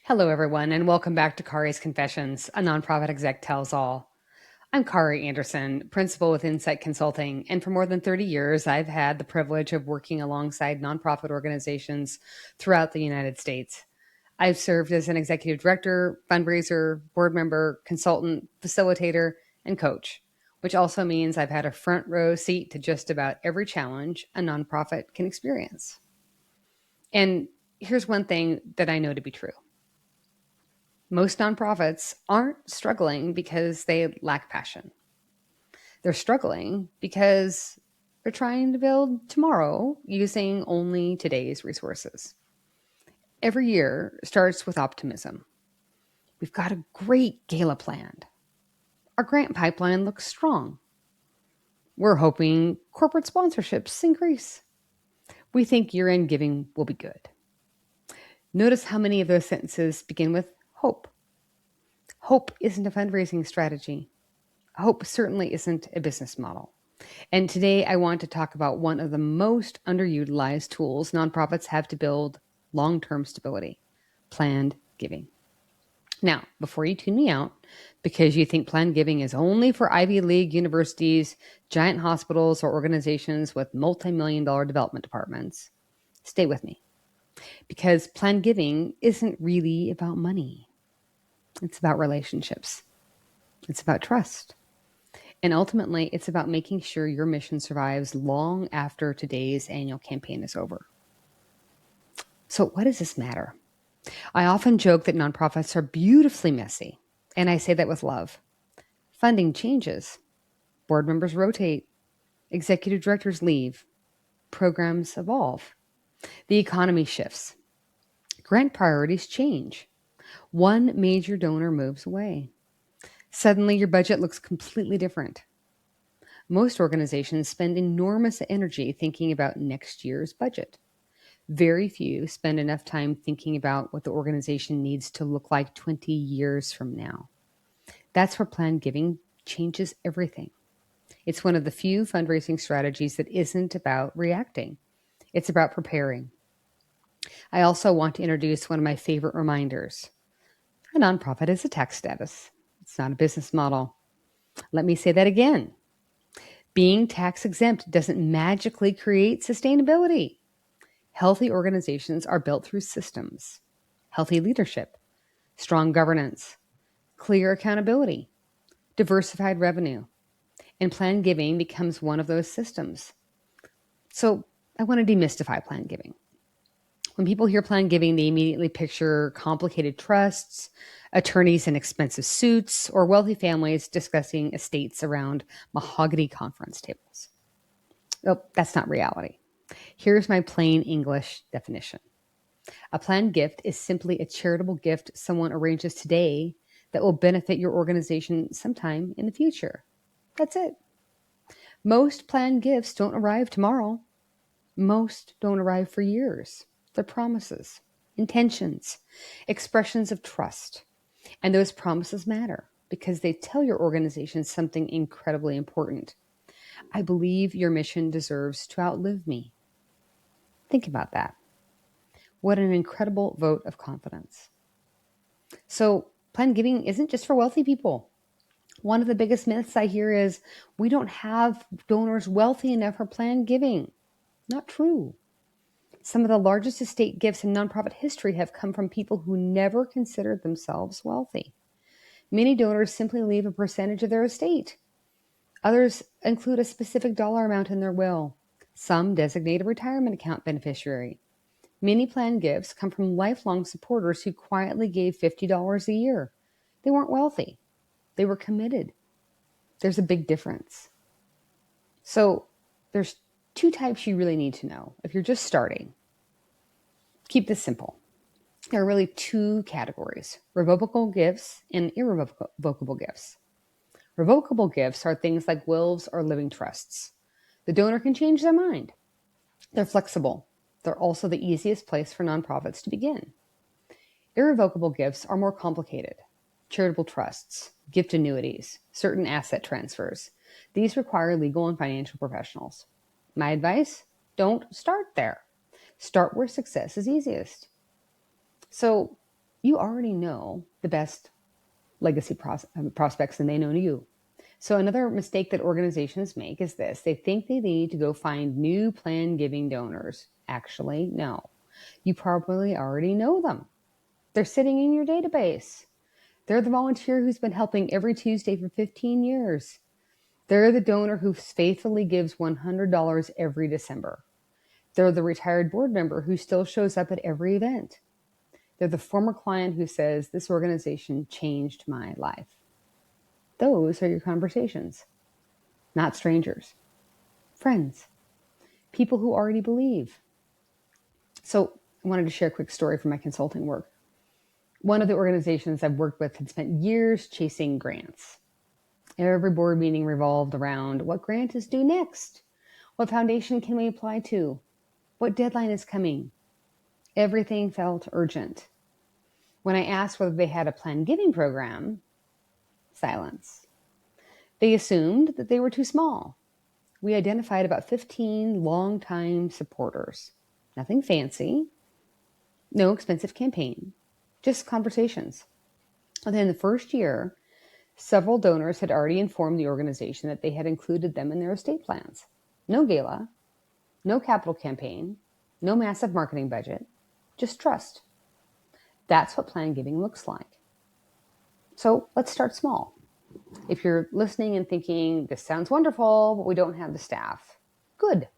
Hello, everyone, and welcome back to Kari's Confessions, a nonprofit exec tells all. I'm Kari Anderson, principal with Incite Consulting, and for more than 30 years, I've had the privilege of working alongside nonprofit organizations throughout the United States. I've served as an executive director, fundraiser, board member, consultant, facilitator, and coach, which also means I've had a front row seat to just about every challenge a nonprofit can experience. And here's one thing that I know to be true. Most nonprofits aren't struggling because they lack passion. They're struggling because they're trying to build tomorrow using only today's resources. Every year starts with optimism. We've got a great gala planned. Our grant pipeline looks strong. We're hoping corporate sponsorships increase. We think year-end giving will be good. Notice how many of those sentences begin with hope. Hope isn't a fundraising strategy. Hope certainly isn't a business model. And today I want to talk about one of the most underutilized tools nonprofits have to build long-term stability: planned giving. Now, before you tune me out, because you think planned giving is only for Ivy League universities, giant hospitals, or organizations with multi-million-dollar development departments, stay with me. Because planned giving isn't really about money. It's about relationships. It's about trust. And ultimately, it's about making sure your mission survives long after today's annual campaign is over. So what does this matter? I often joke that nonprofits are beautifully messy, and I say that with love. Funding changes. Board members rotate. Executive directors leave. Programs evolve. The economy shifts. Grant priorities change. One major donor moves away. Suddenly, your budget looks completely different. Most organizations spend enormous energy thinking about next year's budget. Very few spend enough time thinking about what the organization needs to look like 20 years from now. That's where planned giving changes everything. It's one of the few fundraising strategies that isn't about reacting. It's about preparing. I also want to introduce one of my favorite reminders. A nonprofit is a tax status. It's not a business model. Let me say that again. Being tax exempt doesn't magically create sustainability. Healthy organizations are built through systems, healthy leadership, strong governance, clear accountability, diversified revenue, and planned giving becomes one of those systems. So I want to demystify planned giving. When people hear planned giving, they immediately picture complicated trusts, attorneys in expensive suits, or wealthy families discussing estates around mahogany conference tables. Oh, that's not reality. Here's my plain English definition. A planned gift is simply a charitable gift someone arranges today that will benefit your organization sometime in the future. That's it. Most planned gifts don't arrive tomorrow. Most don't arrive for years. They're promises, intentions, expressions of trust. And those promises matter because they tell your organization something incredibly important. I believe your mission deserves to outlive me. Think about that. What an incredible vote of confidence. So, planned giving isn't just for wealthy people. One of the biggest myths I hear is we don't have donors wealthy enough for planned giving. Not true. Some of the largest estate gifts in nonprofit history have come from people who never considered themselves wealthy. Many donors simply leave a percentage of their estate. Others include a specific dollar amount in their will. Some designate a retirement account beneficiary. Many planned gifts come from lifelong supporters who quietly gave $50 a year. They weren't wealthy. They were committed. There's a big difference. So there's two types you really need to know if you're just starting. Keep this simple. There are really two categories: revocable gifts and irrevocable gifts. Revocable gifts are things like wills or living trusts. The donor can change their mind. They're flexible. They're also the easiest place for nonprofits to begin. Irrevocable gifts are more complicated. Charitable trusts, gift annuities, certain asset transfers. These require legal and financial professionals. My advice? Don't start there. Start where success is easiest. So You already know the best legacy prospects and they know you. So another mistake that organizations make is this. They think they need to go find new plan giving donors. Actually, no. You probably already know them. They're sitting in your database. They're the volunteer who's been helping every Tuesday for 15 years. They're the donor who faithfully gives $100 every December. They're the retired board member who still shows up at every event. They're the former client who says, this organization changed my life. Those are your conversations, not strangers, friends, people who already believe. So I wanted to share a quick story from my consulting work. One of the organizations I've worked with had spent years chasing grants. Every board meeting revolved around what grant is due next? What foundation can we apply to? What deadline is coming? Everything felt urgent. When I asked whether they had a planned giving program, silence. They assumed that they were too small. We identified about 15 longtime supporters. Nothing fancy, no expensive campaign, just conversations. Within the first year, several donors had already informed the organization that they had included them in their estate plans. No gala, no capital campaign, no massive marketing budget, just trust. That's what planned giving looks like. So let's start small. If you're listening and thinking, this sounds wonderful, but we don't have the staff, good.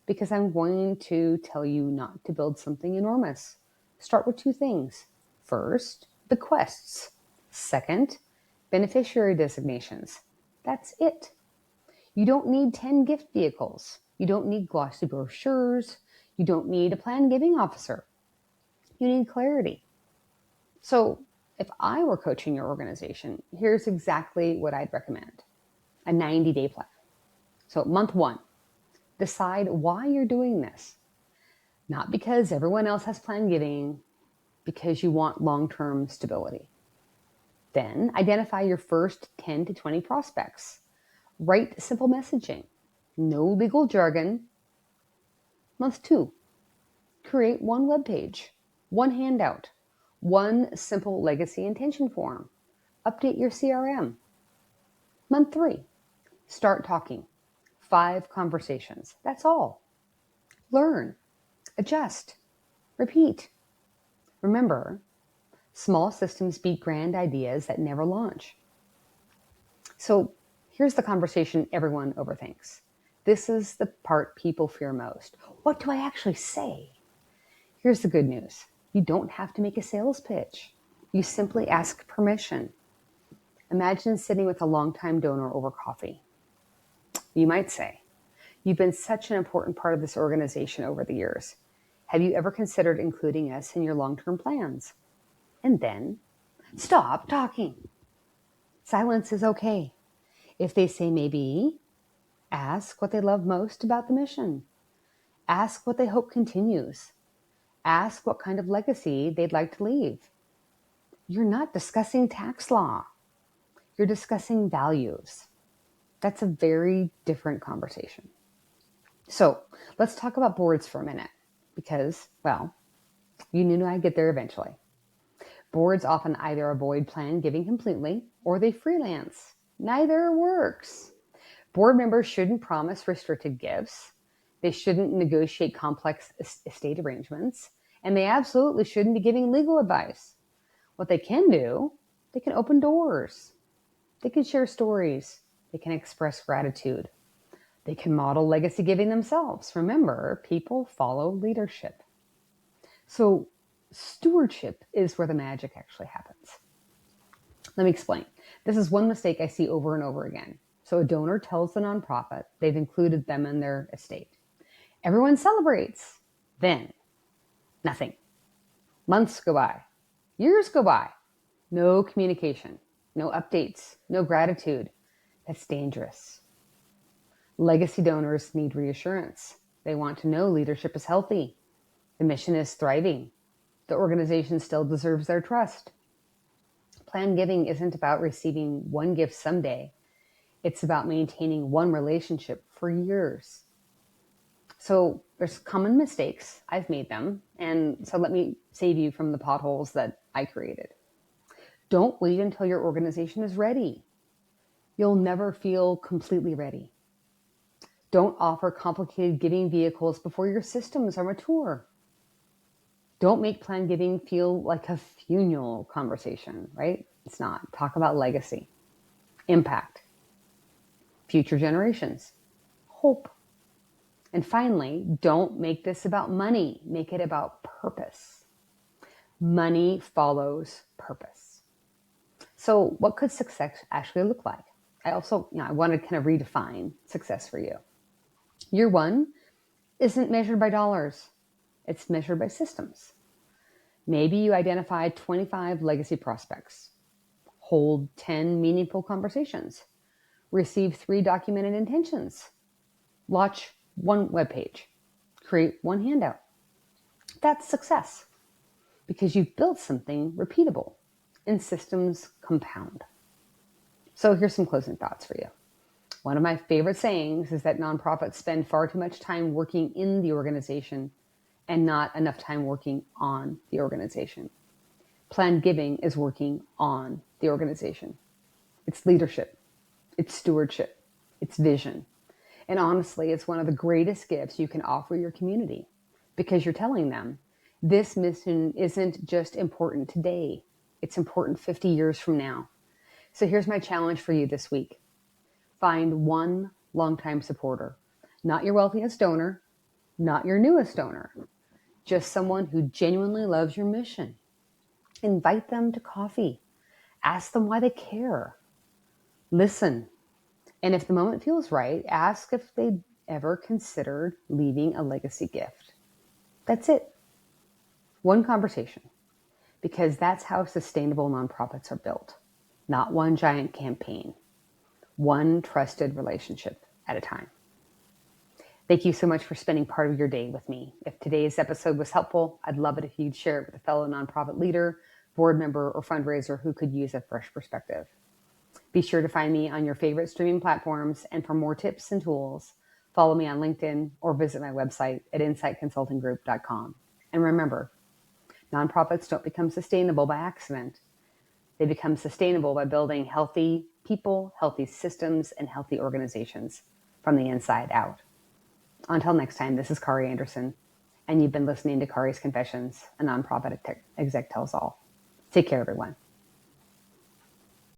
Because I'm going to tell you not to build something enormous. Start with two things. First, bequests. Second, beneficiary designations. That's it. You don't need 10 gift vehicles. You don't need glossy brochures. You don't need a plan giving officer. You need clarity. So if I were coaching your organization, here's exactly what I'd recommend. A 90-day plan. So month 1, decide why you're doing this. Not because everyone else has planned giving, because you want long-term stability. Then identify your first 10 to 20 prospects. Write simple messaging. No legal jargon. Month 2, create one web page, one handout, one simple legacy intention form. Update your CRM. Month 3, start talking. 5 conversations. That's all. Learn, adjust, repeat. Remember, small systems beat grand ideas that never launch. So here's the conversation everyone overthinks. This is the part people fear most. What do I actually say? Here's the good news. You don't have to make a sales pitch. You simply ask permission. Imagine sitting with a longtime donor over coffee. You might say, you've been such an important part of this organization over the years. Have you ever considered including us in your long-term plans? And then, stop talking. Silence is okay. If they say maybe, ask what they love most about the mission. Ask what they hope continues. Ask what kind of legacy they'd like to leave. You're not discussing tax law. You're discussing values. That's a very different conversation. So let's talk about boards for a minute because, well, you knew I'd get there eventually. Boards often either avoid planned giving completely or they freelance. Neither works. Board members shouldn't promise restricted gifts. They shouldn't negotiate complex estate arrangements. And they absolutely shouldn't be giving legal advice. What they can do, they can open doors. They can share stories. They can express gratitude. They can model legacy giving themselves. Remember, people follow leadership. So stewardship is where the magic actually happens. Let me explain. This is one mistake I see over and over again. So a donor tells the nonprofit they've included them in their estate. Everyone celebrates. Then, nothing. Months go by. Years go by. No communication. No updates. No gratitude. That's dangerous. Legacy donors need reassurance. They want to know leadership is healthy. The mission is thriving. The organization still deserves their trust. Planned giving isn't about receiving one gift someday. It's about maintaining one relationship for years. So there's common mistakes. I've made them. And so let me save you from the potholes that I created. Don't wait until your organization is ready. You'll never feel completely ready. Don't offer complicated giving vehicles before your systems are mature. Don't make plan giving feel like a funeral conversation, right? It's not. Talk about legacy, impact, future generations, hope. And finally, don't make this about money. Make it about purpose. Money follows purpose. So what could success actually look like? I want to kind of redefine success for you. Year one isn't measured by dollars. It's measured by systems. Maybe you identify 25 legacy prospects, hold 10 meaningful conversations, receive 3 documented intentions, launch 1 webpage, create 1 handout. That's success because you've built something repeatable and systems compound. So here's some closing thoughts for you. One of my favorite sayings is that nonprofits spend far too much time working in the organization and not enough time working on the organization. Planned giving is working on the organization. It's leadership. It's stewardship. It's vision. And honestly, it's one of the greatest gifts you can offer your community because you're telling them this mission isn't just important today. It's important 50 years from now. So here's my challenge for you this week. Find one longtime supporter, not your wealthiest donor, not your newest donor, just someone who genuinely loves your mission. Invite them to coffee. Ask them why they care. Listen. And if the moment feels right, ask if they'd ever considered leaving a legacy gift. That's it. One conversation. Because that's how sustainable nonprofits are built. Not one giant campaign. One trusted relationship at a time. Thank you so much for spending part of your day with me. If today's episode was helpful, I'd love it if you'd share it with a fellow nonprofit leader, board member, or fundraiser who could use a fresh perspective. Be sure to find me on your favorite streaming platforms, and for more tips and tools, follow me on LinkedIn or visit my website at inciteconsultinggroup.com. And remember, nonprofits don't become sustainable by accident. They become sustainable by building healthy people, healthy systems, and healthy organizations from the inside out. Until next time, this is Kari Anderson, and you've been listening to Kari's Confessions, a nonprofit exec tells all. Take care, everyone.